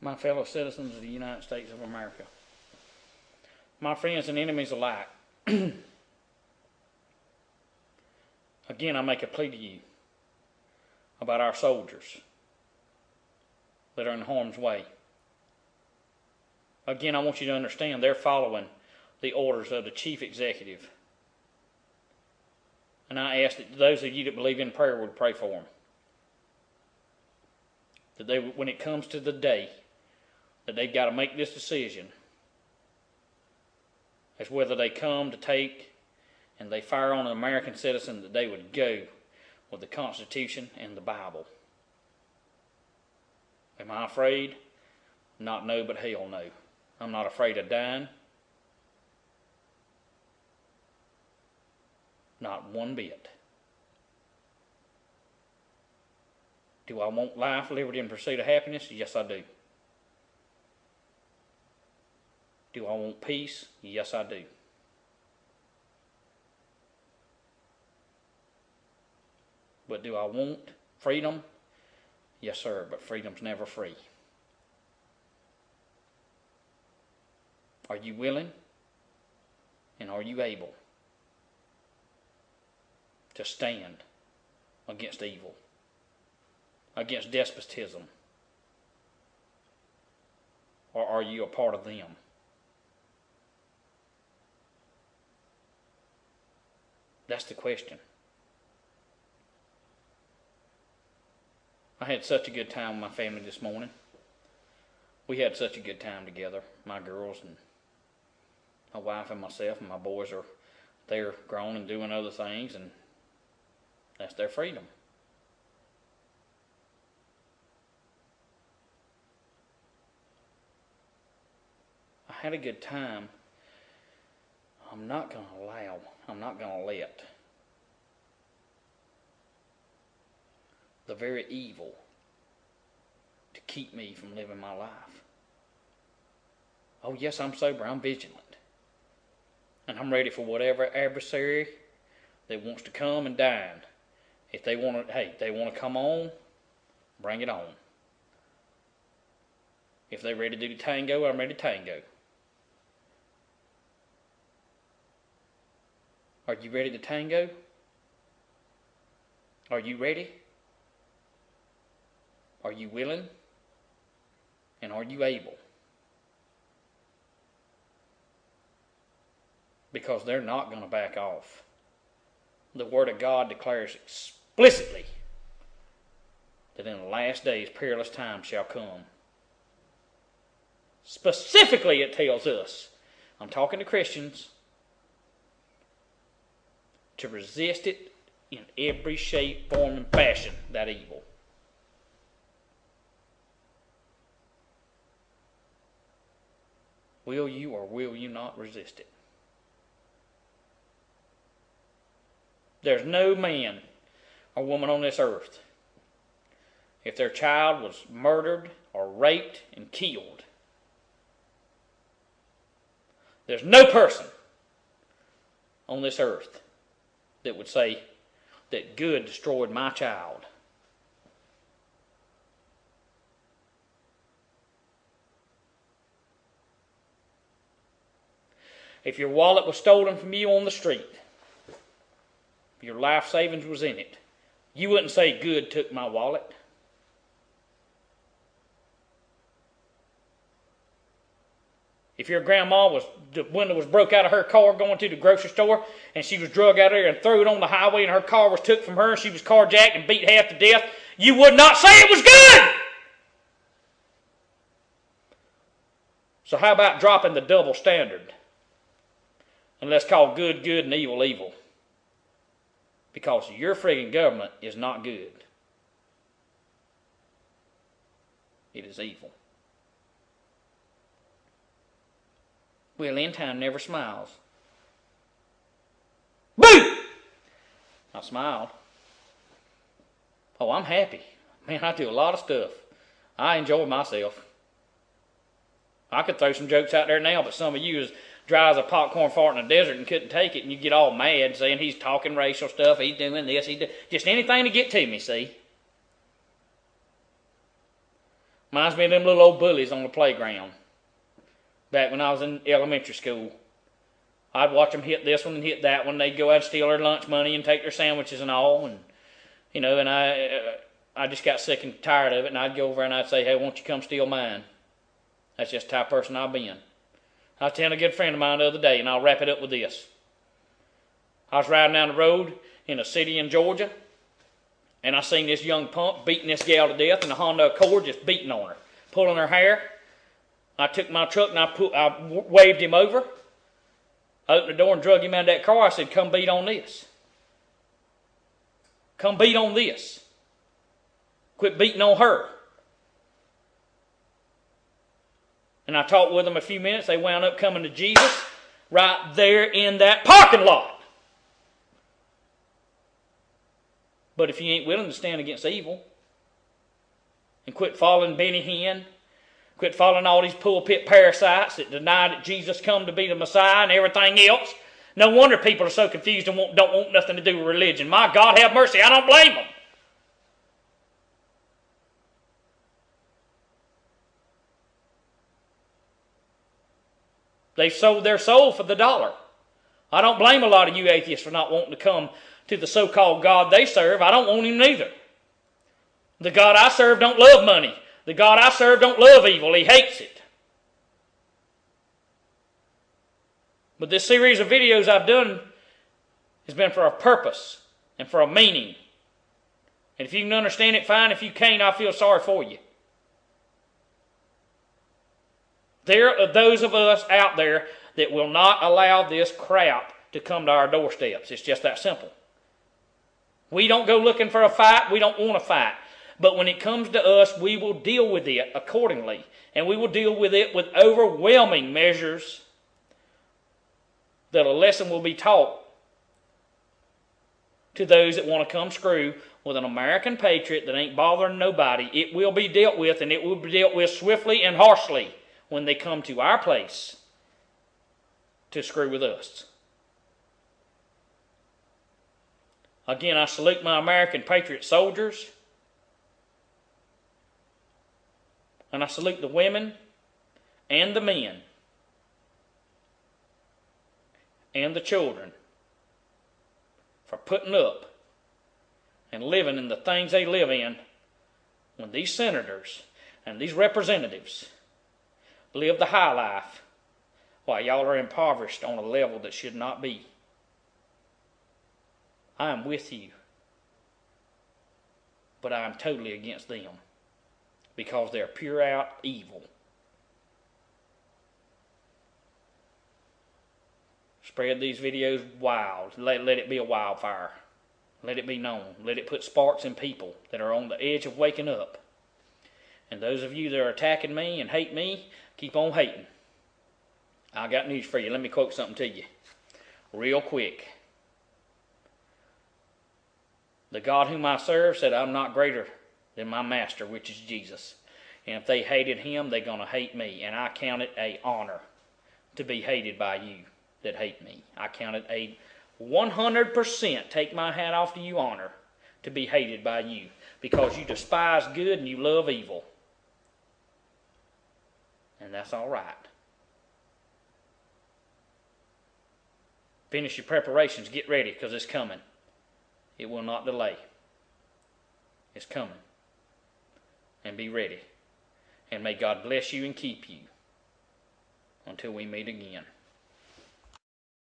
my fellow citizens of the United States of America, my friends and enemies alike, again, I make a plea to you about our soldiers that are in harm's way. Again, I want you to understand they're following the orders of the chief executive. And I ask that those of you that believe in prayer would pray for them. That they, when it comes to the day that they've got to make this decision as whether they come to take and they fire on an American citizen, that they would go with the Constitution and the Bible. Am I afraid? Not no, but hell no. I'm not afraid of dying. Not one bit. Do I want life, liberty, and pursuit of happiness? Yes, I do. Do I want peace? Yes, I do. But do I want freedom? Yes, sir, but freedom's never free. Are you willing? And are you able to stand against evil, against despotism? Or are you a part of them? That's the question. I had such a good time with my family this morning. We had such a good time together, my girls and my wife and myself, and my boys are, they're grown and doing other things, and that's their freedom. I had a good time. I'm not going to let the very evil to keep me from living my life. Oh yes, I'm sober, I'm vigilant. And I'm ready for whatever adversary that wants to come and dine. If they want to, hey, they want to come on, bring it on. If they're ready to do the tango, I'm ready to tango. Are you ready to tango? Are you ready? Are you willing? And are you able? Because they're not going to back off. The Word of God declares explicitly that in the last days perilous times shall come. Specifically it tells us, I'm talking to Christians, to resist it in every shape, form, and fashion, that evil. Will you or will you not resist it? There's no man or woman on this earth, if their child was murdered or raped and killed, there's no person on this earth that would say that good destroyed my child. If your wallet was stolen from you on the street, if your life savings was in it, you wouldn't say good took my wallet. If your grandma the window was broke out of her car going to the grocery store and she was drug out of there and thrown on the highway and her car was took from her and she was carjacked and beat half to death, you would not say it was good. So how about dropping the double standard? And let's call good good and evil evil. Because your friggin' government is not good. It is evil. Well, end time never smiles. Boo! I smiled. Oh, I'm happy. Man, I do a lot of stuff. I enjoy myself. I could throw some jokes out there now, but some of you is dry as a popcorn fart in the desert and couldn't take it, and you get all mad saying he's talking racial stuff, he's doing this, just anything to get to me, see? Reminds me of them little old bullies on the playground. Back when I was in elementary school. I'd watch them hit this one and hit that one. They'd go out and steal their lunch money and take their sandwiches and all. And, and I just got sick and tired of it. And I'd go over and I'd say, hey, won't you come steal mine? That's just the type of person I've been. I was telling a good friend of mine the other day, and I'll wrap it up with this. I was riding down the road in a city in Georgia, and I seen this young punk beating this gal to death in a Honda Accord, just beating on her, pulling her hair. I took my truck and I waved him over, opened the door and drug him out of that car. I said, come beat on this. Come beat on this. Quit beating on her. And I talked with them a few minutes. They wound up coming to Jesus right there in that parking lot. But if you ain't willing to stand against evil and quit following Benny Hinn, quit following all these pulpit parasites that deny that Jesus come to be the Messiah and everything else, no wonder people are so confused and don't want nothing to do with religion. My God, have mercy. I don't blame them. They've sold their soul for the dollar. I don't blame a lot of you atheists for not wanting to come to the so-called God they serve. I don't want him neither. The God I serve don't love money. The God I serve don't love evil. He hates it. But this series of videos I've done has been for a purpose and for a meaning. And if you can understand it, fine. If you can't, I feel sorry for you. There are those of us out there that will not allow this crap to come to our doorsteps. It's just that simple. We don't go looking for a fight. We don't want to fight. But when it comes to us, we will deal with it accordingly. And we will deal with it with overwhelming measures that a lesson will be taught to those that want to come screw with an American patriot that ain't bothering nobody. It will be dealt with, and it will be dealt with swiftly and harshly when they come to our place to screw with us. Again, I salute my American patriot soldiers. And I salute the women and the men and the children for putting up and living in the things they live in when these senators and these representatives live the high life while y'all are impoverished on a level that should not be. I am with you, but I am totally against them because they're pure out evil. Spread these videos wild. Let it be a wildfire. Let it be known. Let it put sparks in people that are on the edge of waking up. And those of you that are attacking me and hate me, keep on hating. I got news for you. Let me quote something to you real quick. The God whom I serve said, I'm not greater than my master, which is Jesus. And if they hated him, they're going to hate me. And I count it an honor to be hated by you that hate me. I count it a 100%, take my hat off to you, honor to be hated by you. Because you despise good and you love evil. And that's all right. Finish your preparations. Get ready because it's coming. It will not delay. It's coming. And be ready. And may God bless you and keep you until we meet again.